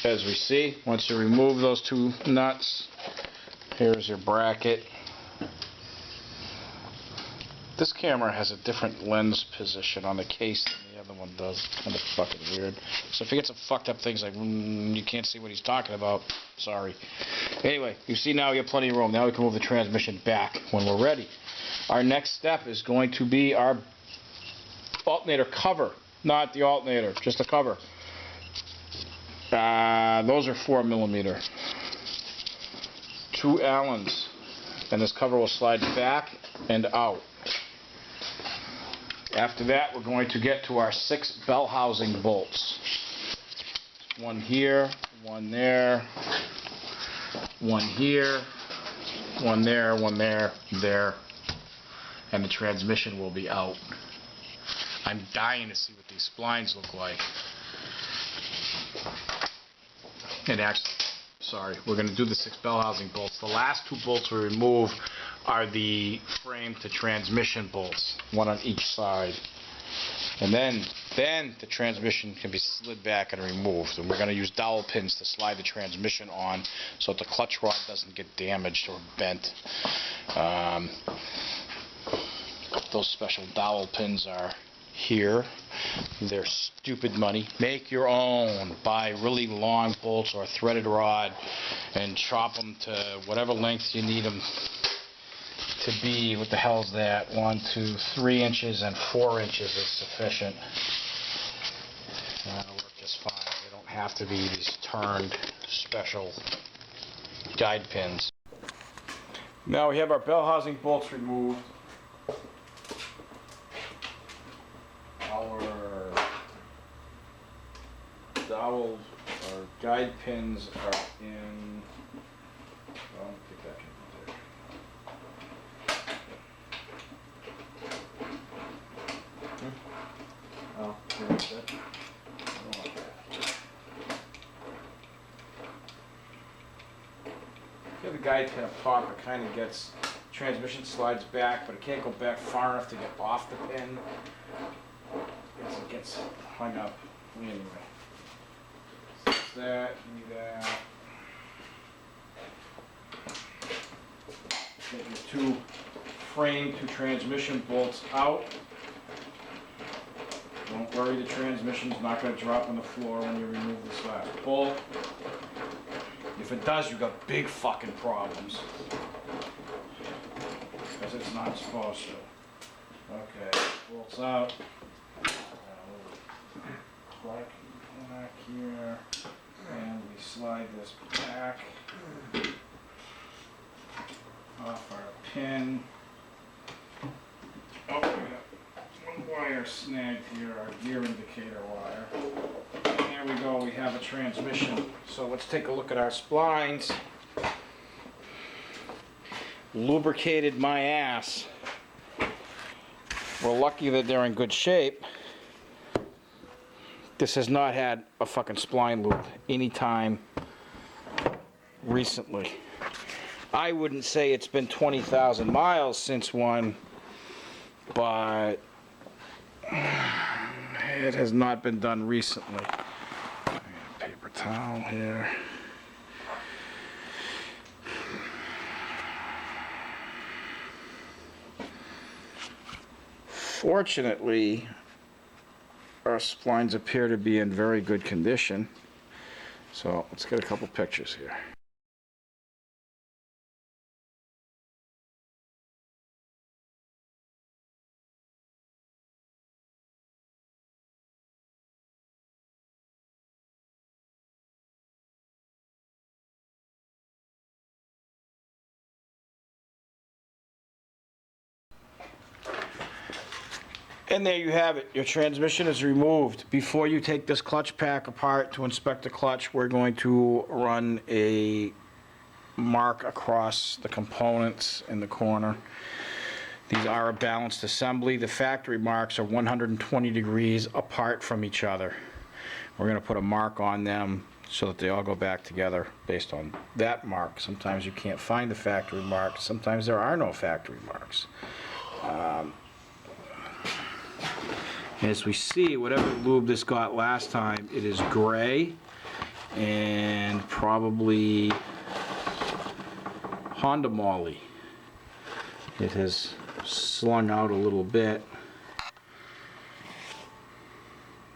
as we see, once you remove those two nuts, here's your bracket. This camera has a different lens position on the case than the other one does. Kind of fucking weird. So if you get some fucked up things like you can't see what he's talking about, sorry. Anyway, you see now you have plenty of room. Now we can move the transmission back when we're ready. Our next step is going to be our alternator cover. Not the alternator, just the cover. Those are 4mm. 2 Allens. And this cover will slide back and out. After that, we're going to get to our 6 bell housing bolts. One here, one there, one here, one there, there, and the transmission will be out. I'm dying to see what these splines look like. And actually, sorry, we're going to do the 6 bell housing bolts. The last 2 bolts we remove are the frame to transmission bolts, one on each side. And then the transmission can be slid back and removed. And we're going to use dowel pins to slide the transmission on so that the clutch rod doesn't get damaged or bent. Those special dowel pins are here. They're stupid money. Make your own. Buy really long bolts or a threaded rod and chop them to whatever length you need them to be. What the hell's that? 1, 2, 3 inches and 4 inches is sufficient. That'll work just fine. They don't have to be these turned special guide pins. Now we have our bell housing bolts removed. Our dowels or guide pins are in. Well, get that in there. Oh, here's it. I don't want that. You have the guide pin up top. It kind of gets transmission slides back, but it can't go back far enough to get off the pin. As it gets hung up. Anyway, so that's that, do that. Get your 2 frame to transmission bolts out. Don't worry, the transmission's not going to drop on the floor when you remove this last bolt. If it does, you've got big fucking problems. Because it's not supposed to. Okay, bolts out. Back here, and we slide this back off our pin. Oh, we got one wire snagged here, our gear indicator wire. And there we go, we have a transmission. So let's take a look at our splines. Lubricated my ass. We're lucky that they're in good shape. This has not had a fucking spline lube anytime recently. I wouldn't say it's been 20,000 miles since one, but it has not been done recently. I got a paper towel here. Fortunately, our splines appear to be in very good condition. So let's get a couple pictures here. And there you have it. Your transmission is removed. Before you take this clutch pack apart to inspect the clutch, we're going to run a mark across the components in the corner. These are a balanced assembly. The factory marks are 120 degrees apart from each other. We're going to put a mark on them so that they all go back together based on that mark. Sometimes you can't find the factory mark. Sometimes there are no factory marks. As we see, whatever lube this got last time, it is gray. and probably Honda moly. It has slung out a little bit.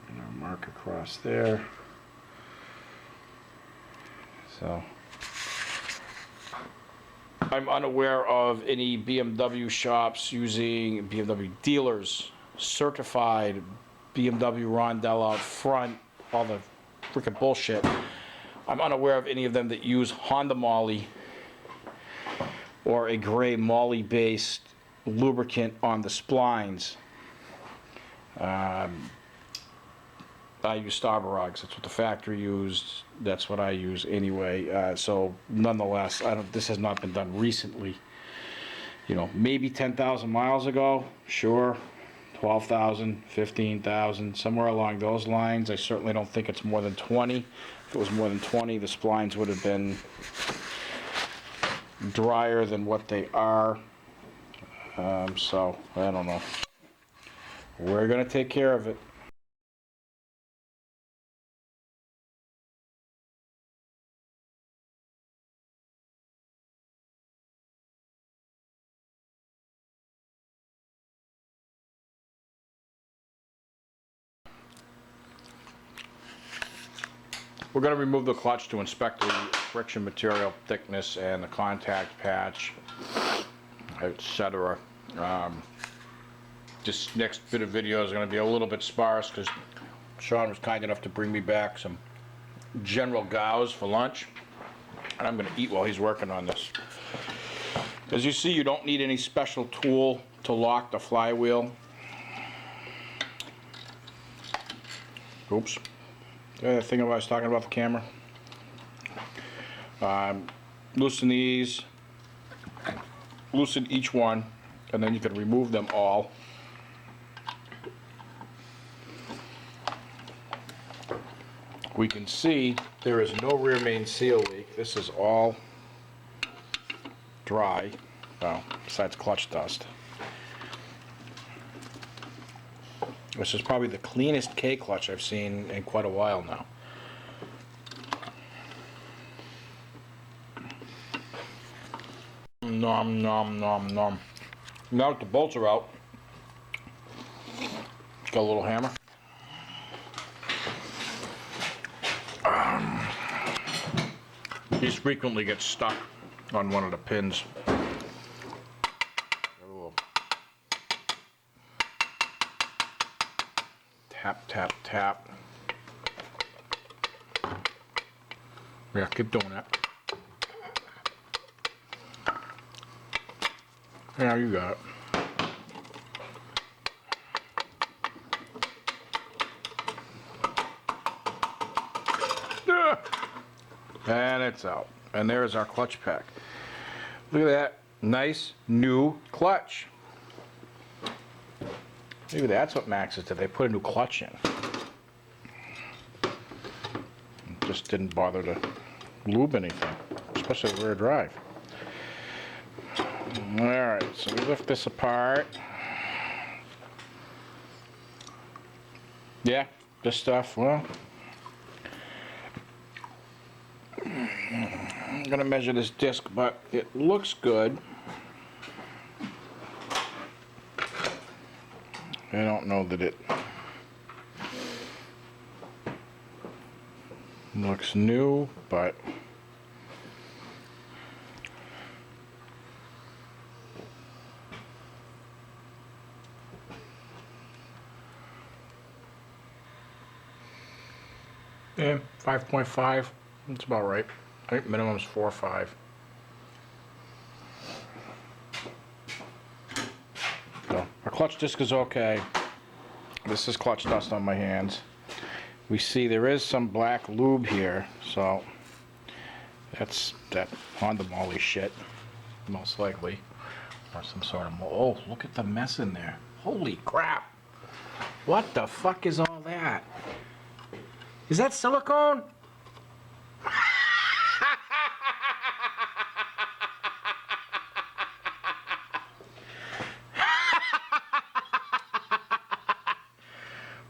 And I'll mark across there. So I'm unaware of any BMW shops using BMW dealers certified BMW Rondell out front, all the freaking bullshit. I'm unaware of any of them that use Honda moly or a gray moly based lubricant on the splines. I use Starbucks. That's what the factory used. That's what I use anyway. So nonetheless, this has not been done recently. You know, maybe 10,000 miles ago, sure. 12,000, 15,000, somewhere along those lines. I certainly don't think it's more than 20. If it was more than 20, the splines would have been drier than what they are. So, I don't know. We're going to take care of it. We're going to remove the clutch to inspect the friction material thickness and the contact patch, etc. This next bit of video is going to be a little bit sparse because Sean was kind enough to bring me back some General Gao's for lunch, and I'm going to eat while he's working on this. As you see, you don't need any special tool to lock the flywheel. Oops. The thing I was talking about, the camera. Loosen these, loosen each one, and then you can remove them all. We can see there is no rear main seal leak. This is all dry, well, besides clutch dust. This is probably the cleanest K clutch I've seen in quite a while now. Nom nom nom nom. Now that the bolts are out, got a little hammer. These frequently get stuck on one of the pins. Tap, tap, tap. Yeah, keep doing that. Yeah, you got it. And it's out. And there's our clutch pack. Look at that. Nice new clutch. Maybe that's what Max's did. They put a new clutch in. Just didn't bother to lube anything, especially rear drive. Alright, so we lift this apart. Yeah, this stuff, well, I'm going to measure this disc, but it looks good. I don't know that it looks new, but yeah, 5.5. That's about right. I think minimum is 4 or 5. So our clutch disc is okay. This is clutch dust on my hands. We see there is some black lube here, so that's that Honda moly shit, most likely, or some sort of oh, look at the mess in there. Holy crap! What the fuck is all that? Is that silicone?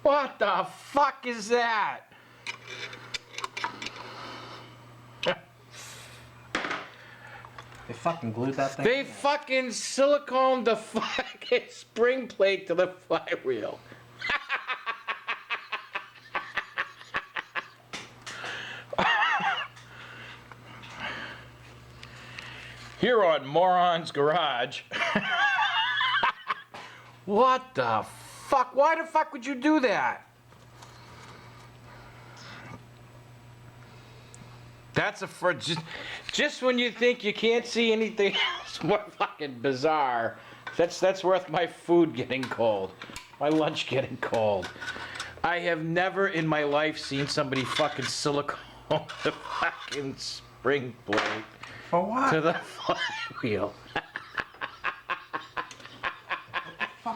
What the fuck is that? fucking glued that thing. They fucking siliconed the fucking spring plate to the flywheel. Here on Moron's Garage. What the fuck? Why the fuck would you do that? That's a just when you think you can't see anything else more fucking bizarre. That's worth my food getting cold. My lunch getting cold. I have never in my life seen somebody fucking silicone the fucking spring plate. For what? To the flywheel.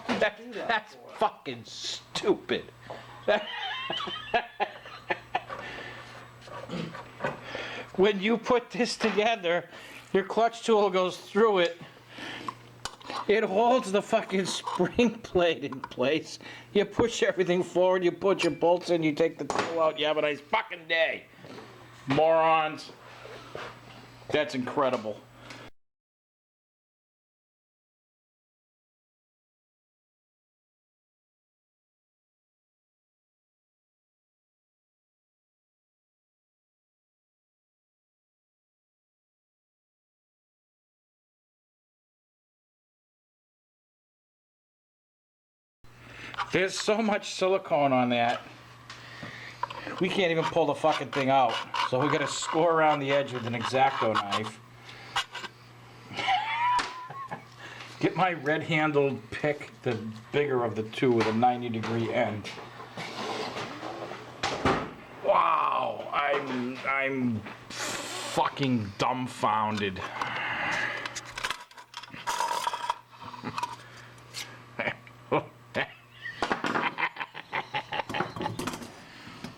That's fucking stupid. When you put this together, your clutch tool goes through it. It holds the fucking spring plate in place. You push everything forward, you put your bolts in, you take the tool out, you have a nice fucking day. Morons. That's incredible. There's so much silicone on that. We can't even pull the fucking thing out. So we gotta score around the edge with an X-Acto knife. Get my red-handled pick, the bigger of the two with a 90-degree end. Wow, I'm fucking dumbfounded.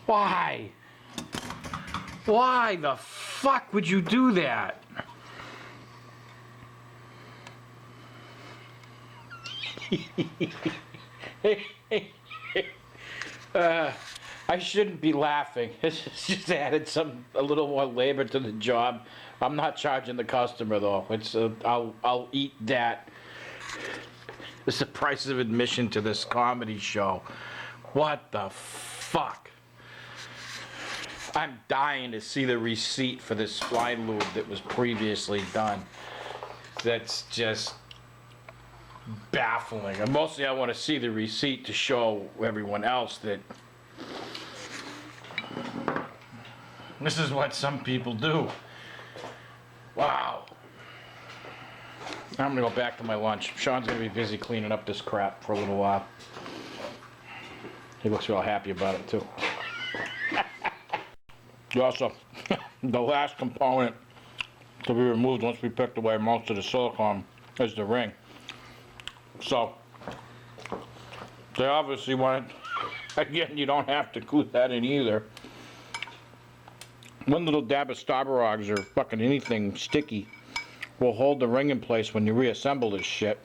Why? Why the fuck would you do that? I shouldn't be laughing. It's just added a little more labor to the job. I'm not charging the customer though. It's I'll eat that. It's the price of admission to this comedy show. What the fuck? I'm dying to see the receipt for this Spline Lube that was previously done. That's just baffling. And mostly I want to see the receipt to show everyone else that this is what some people do. Wow. I'm gonna go back to my lunch. Sean's gonna be busy cleaning up this crap for a little while. He looks real happy about it too. Also, the last component to be removed once we picked away most of the silicone is the ring. So, they obviously wanted, again, you don't have to glue that in either. One little dab of Starbucks or fucking anything sticky will hold the ring in place when you reassemble this shit.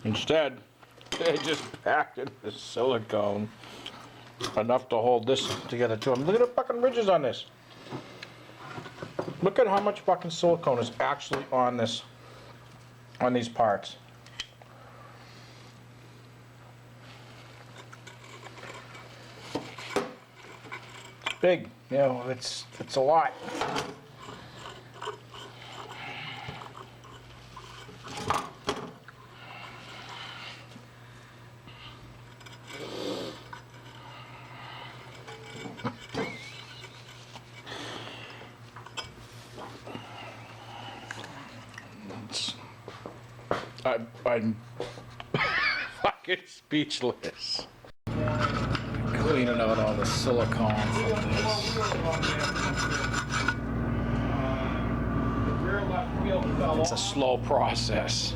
Instead, they just packed in the silicone enough to hold this together too. Look at the fucking ridges on this. Look at how much fucking silicone is actually on this, on these parts. It's big, you know, it's a lot. I'm fucking speechless. Cleaning out all the silicone from this. It's a slow process.